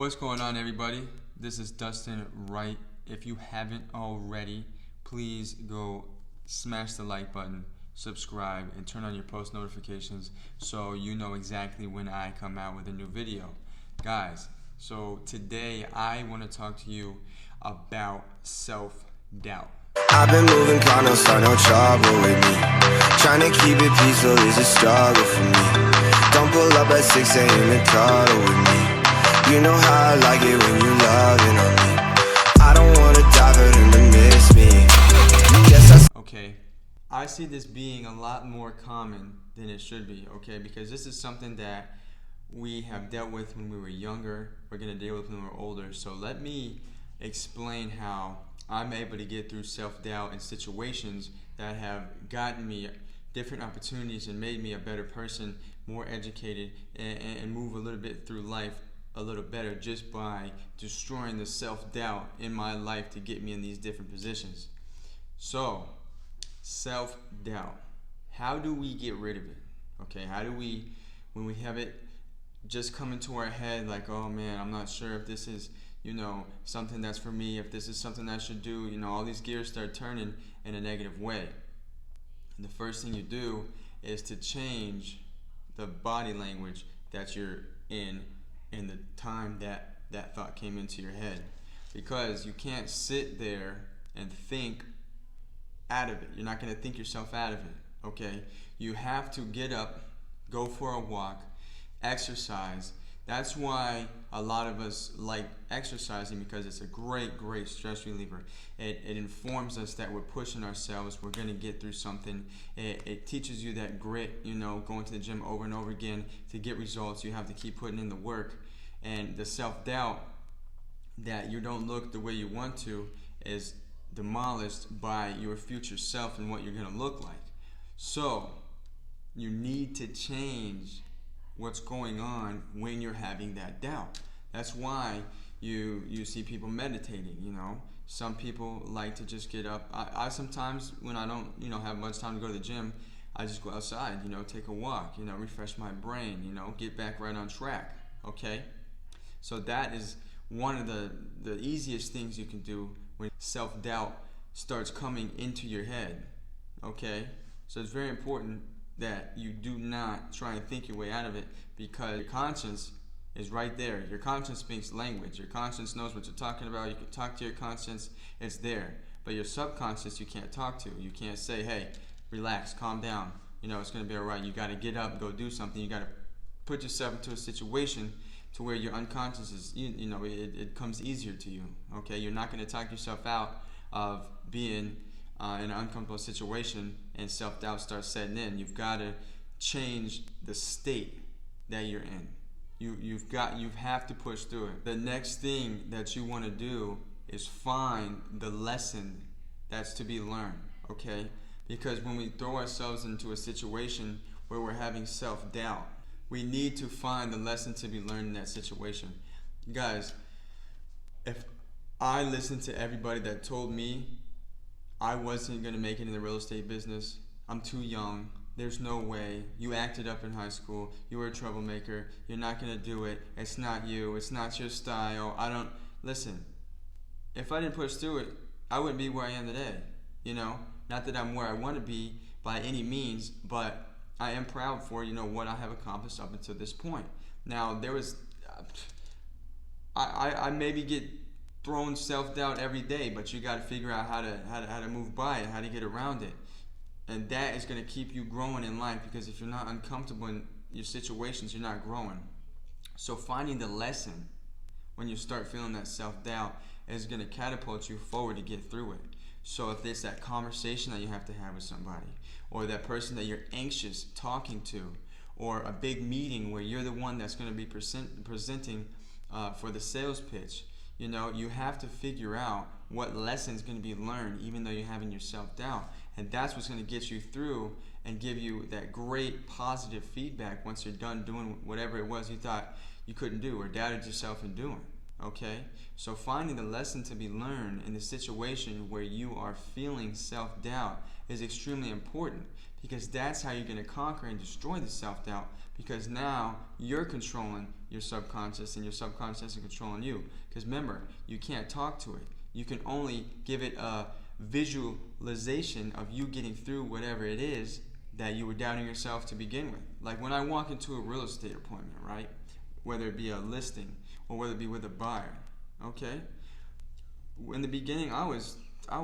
What's going on, everybody? This is Dustin Wright. If you haven't already, please go smash the like button, subscribe, and turn on your post notifications so you know exactly when I come out with a new video. Guys, so today I want to talk to you about self-doubt. I've been moving, got no sign, no trouble with me. Trying to keep it peaceful is a struggle for me. Don't pull up at 6 a.m. and cuddle with me. You know how I like it when you loving on me. I don't wanna die for them to miss me. Okay, I see this being a lot more common than it should be, okay? Because this is something that we have dealt with when we were younger. We're gonna deal with when we're older. So let me explain how I'm able to get through self-doubt in situations that have gotten me different opportunities and made me a better person, more educated, and move a little bit through life a little better just by destroying the self-doubt in my life to get me in these different positions. So, self-doubt. How do we get rid of it? Okay, how do we, when we have it just come into our head like, oh man, I'm not sure if this is, something that's for me, if this is something I should do, all these gears start turning in a negative way. And the first thing you do is to change the body language that you're in the time that that thought came into your head, because you can't sit there and think out of it. You're not going to think yourself out of it, okay? You have to get up, go for a walk, exercise. That's why a lot of us like exercising, because it's a great stress reliever. It informs us that we're pushing ourselves, we're going to get through something. It teaches you that grit, going to the gym over and over again to get results. You have to keep putting in the work. And the self-doubt that you don't look the way you want to is demolished by your future self and what you're going to look like. So you need to change what's going on when you're having that doubt. That's why you see people meditating. Some people like to just get up. I sometimes, when I don't have much time to go to the gym, I just go outside, take a walk, refresh my brain, get back right on track. Okay, so that is one of the easiest things you can do when self-doubt starts coming into your head. Okay, so it's very important that you do not try and think your way out of it, because your conscience is right there. Your conscience speaks language. Your conscience knows what you're talking about. You can talk to your conscience. It's there. But your subconscious you can't talk to. You can't say, hey, relax, calm down. It's going to be all right. You got to get up, go do something. You got to put yourself into a situation to where your unconscious is, it comes easier to you. Okay, you're not going to talk yourself out of being in an uncomfortable situation and self-doubt starts setting in. You've got to change the state that you're in. You have to push through it. The next thing that you want to do is find the lesson that's to be learned, okay? Because when we throw ourselves into a situation where we're having self-doubt, we need to find the lesson to be learned in that situation. Guys, if I listened to everybody that told me I wasn't going to make it in the real estate business, I'm too young, there's no way, you acted up in high school, you were a troublemaker, you're not going to do it, it's not you, it's not your style, listen, if I didn't push through it, I wouldn't be where I am today, Not that I'm where I want to be by any means, but I am proud for, what I have accomplished up until this point. Now, there was, I maybe get thrown self-doubt every day, but you got to figure out how to move by it, how to get around it. And that is going to keep you growing in life, because if you're not uncomfortable in your situations, you're not growing. So finding the lesson when you start feeling that self-doubt is going to catapult you forward to get through it. So if it's that conversation that you have to have with somebody, or that person that you're anxious talking to, or a big meeting where you're the one that's going to be presenting for the sales pitch, you have to figure out what lesson is going to be learned, even though you're having your self-doubt. And that's what's going to get you through and give you that great positive feedback once you're done doing whatever it was you thought you couldn't do or doubted yourself in doing. Okay, so finding the lesson to be learned in the situation where you are feeling self-doubt is extremely important, because that's how you're going to conquer and destroy the self-doubt, because now you're controlling your subconscious and your subconscious is controlling you. Because remember, you can't talk to it. You can only give it a visualization of you getting through whatever it is that you were doubting yourself to begin with. Like when I walk into a real estate appointment, right? Whether it be a listing or whether it be with a buyer, okay? In the beginning, I was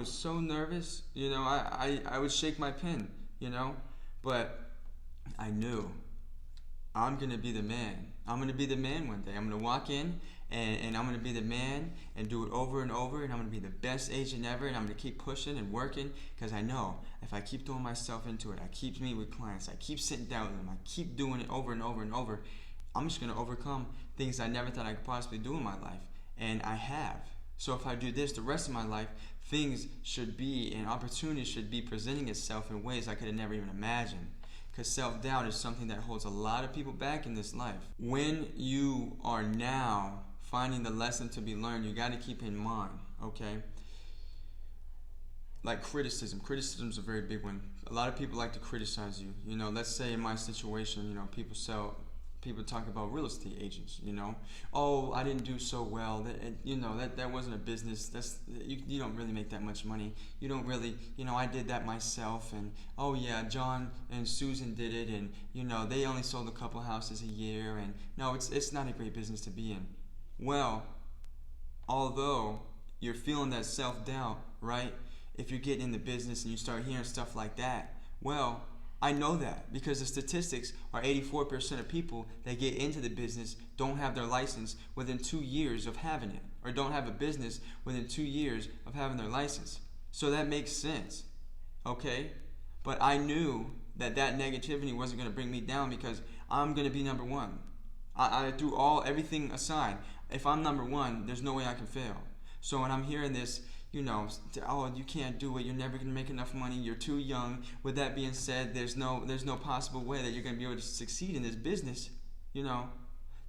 so nervous, I would shake my pen, but I knew I'm going to be the man. I'm going to be the man one day. I'm going to walk in and I'm going to be the man and do it over and over, and I'm going to be the best agent ever, and I'm going to keep pushing and working, because I know if I keep throwing myself into it, I keep meeting with clients, I keep sitting down with them, I keep doing it over and over and over, I'm just going to overcome things I never thought I could possibly do in my life, and I have. So if I do this the rest of my life, things should be, and opportunity should be presenting itself in ways I could have never even imagined. Because self-doubt is something that holds a lot of people back in this life. When you are now finding the lesson to be learned, you got to keep in mind, okay? Like criticism. Criticism is a very big one. A lot of people like to criticize you. Let's say in my situation, people talk about real estate agents, oh, I didn't do so well, that wasn't a business, you don't really make that much money, you don't really, I did that myself, and oh yeah, John and Susan did it, and they only sold a couple houses a year, and no, it's not a great business to be in. Well, although you're feeling that self-doubt, right, if you're getting in the business and you start hearing stuff like that, well, I know that because the statistics are 84% of people that get into the business don't have their license within 2 years of having it, or don't have a business within 2 years of having their license. So that makes sense, okay? But I knew that negativity wasn't going to bring me down, because I'm going to be number one. I threw everything aside. If I'm number one, there's no way I can fail. So when I'm hearing this, oh, you can't do it, you're never going to make enough money, you're too young. With that being said, there's no possible way that you're going to be able to succeed in this business.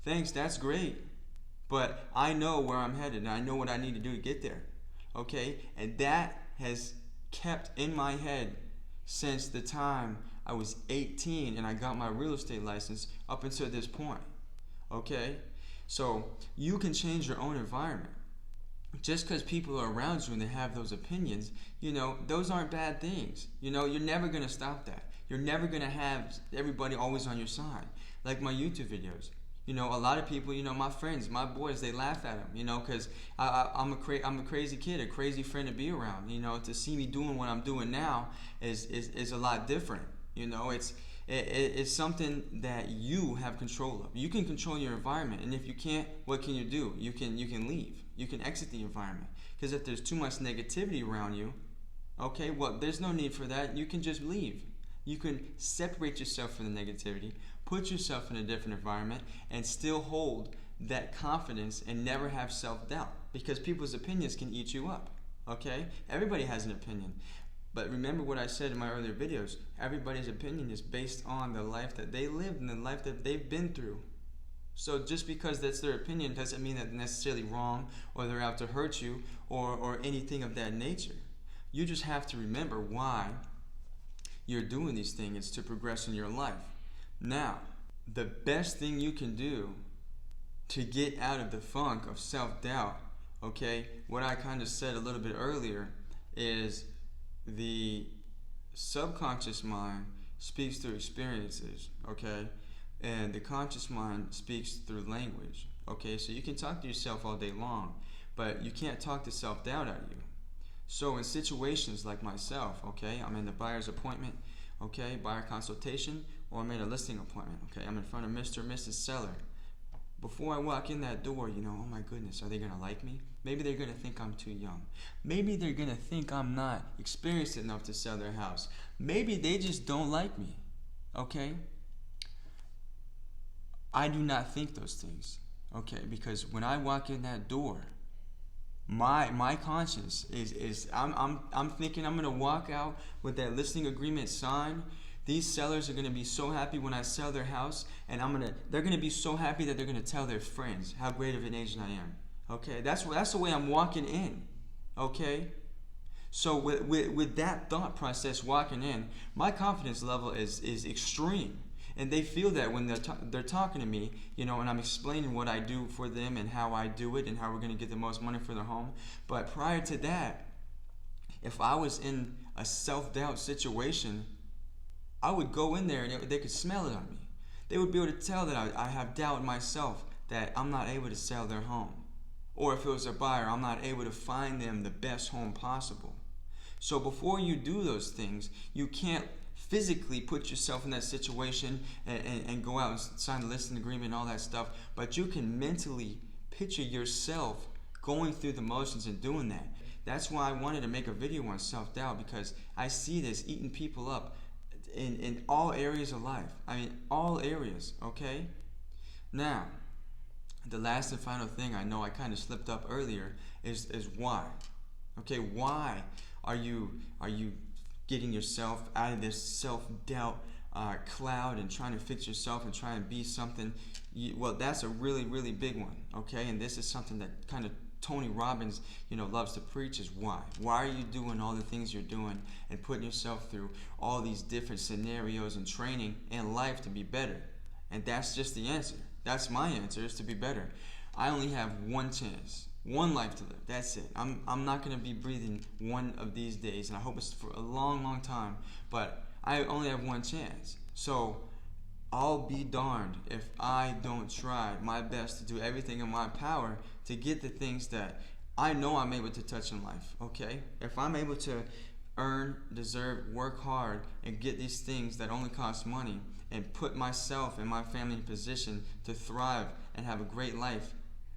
Thanks, that's great. But I know where I'm headed, and I know what I need to do to get there. Okay? And that has kept in my head since the time I was 18 and I got my real estate license up until this point. Okay? So you can change your own environment. Just because people are around you and they have those opinions, those aren't bad things. You're never going to stop that. You're never going to have everybody always on your side. Like my YouTube videos. A lot of people, my friends, my boys, they laugh at them, because I'm a crazy kid, a crazy friend to be around. To see me doing what I'm doing now is a lot different. It's something that you have control of. You can control your environment, and if you can't, what can you do? You can leave. You can exit the environment. Because if there's too much negativity around you, okay, well, there's no need for that. You can just leave. You can separate yourself from the negativity, put yourself in a different environment, and still hold that confidence and never have self-doubt. Because people's opinions can eat you up, okay? Everybody has an opinion. But remember what I said in my earlier videos. Everybody's opinion is based on the life that they lived and the life that they've been through. So just because that's their opinion doesn't mean that they're necessarily wrong or they're out to hurt you or anything of that nature. You just have to remember why you're doing these things to progress in your life. Now, the best thing you can do to get out of the funk of self-doubt, okay, what I kind of said a little bit earlier is the subconscious mind speaks through experiences, okay? And the conscious mind speaks through language, okay? So you can talk to yourself all day long, but you can't talk the self-doubt out of you. So in situations like myself, okay, I'm in the buyer's appointment, okay, buyer consultation, or I'm in a listing appointment, okay? I'm in front of Mr. or Mrs. Seller. Before I walk in that door, oh my goodness, are they going to like me? Maybe they're going to think I'm too young. Maybe they're going to think I'm not experienced enough to sell their house. Maybe they just don't like me, okay? I do not think those things, okay? Because when I walk in that door, my conscience is I'm thinking I'm going to walk out with that listing agreement signed. These sellers are going to be so happy when I sell their house, and they're going to be so happy that they're going to tell their friends how great of an agent I am. Okay, that's the way I'm walking in. Okay, So with that thought process walking in, my confidence level is extreme. And they feel that when they're talking to me, and I'm explaining what I do for them and how I do it and how we're going to get the most money for their home. But prior to that, if I was in a self-doubt situation, I would go in there and they could smell it on me. They would be able to tell that I have doubt in myself, that I'm not able to sell their home. Or if it was a buyer, I'm not able to find them the best home possible. So before you do those things, you can't physically put yourself in that situation and go out and sign a listing agreement and all that stuff, but you can mentally picture yourself going through the motions and doing that. That's why I wanted to make a video on self-doubt, because I see this eating people up in all areas of life. I mean, all areas, okay? Now, the last and final thing, I know I kind of slipped up earlier, is why. Okay, why are you getting yourself out of this self-doubt cloud and trying to fix yourself and trying to be something? Well, that's a really, really big one, okay? And this is something that kind of Tony Robbins, loves to preach, is why. Why are you doing all the things you're doing and putting yourself through all these different scenarios and training and life to be better? And that's just the answer. That's my answer, is to be better. I only have one chance, one life to live. That's it. I'm not going to be breathing one of these days, and I hope it's for a long, long time. But I only have one chance. So I'll be darned if I don't try my best to do everything in my power to get the things that I know I'm able to touch in life, okay? If I'm able to earn, deserve, work hard, and get these things that only cost money, and put myself and my family in position to thrive and have a great life,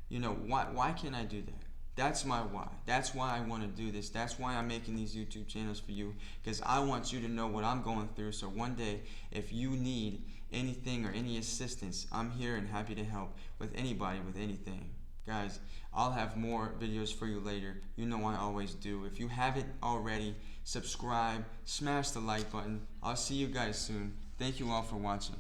why can't I do that? That's my why. That's why I want to do this. That's why I'm making these YouTube channels for you, because I want you to know what I'm going through, so one day, if you need anything or any assistance, I'm here and happy to help with anybody with anything. Guys, I'll have more videos for you later. You know I always do. If you haven't already, subscribe, smash the like button. I'll see you guys soon. Thank you all for watching.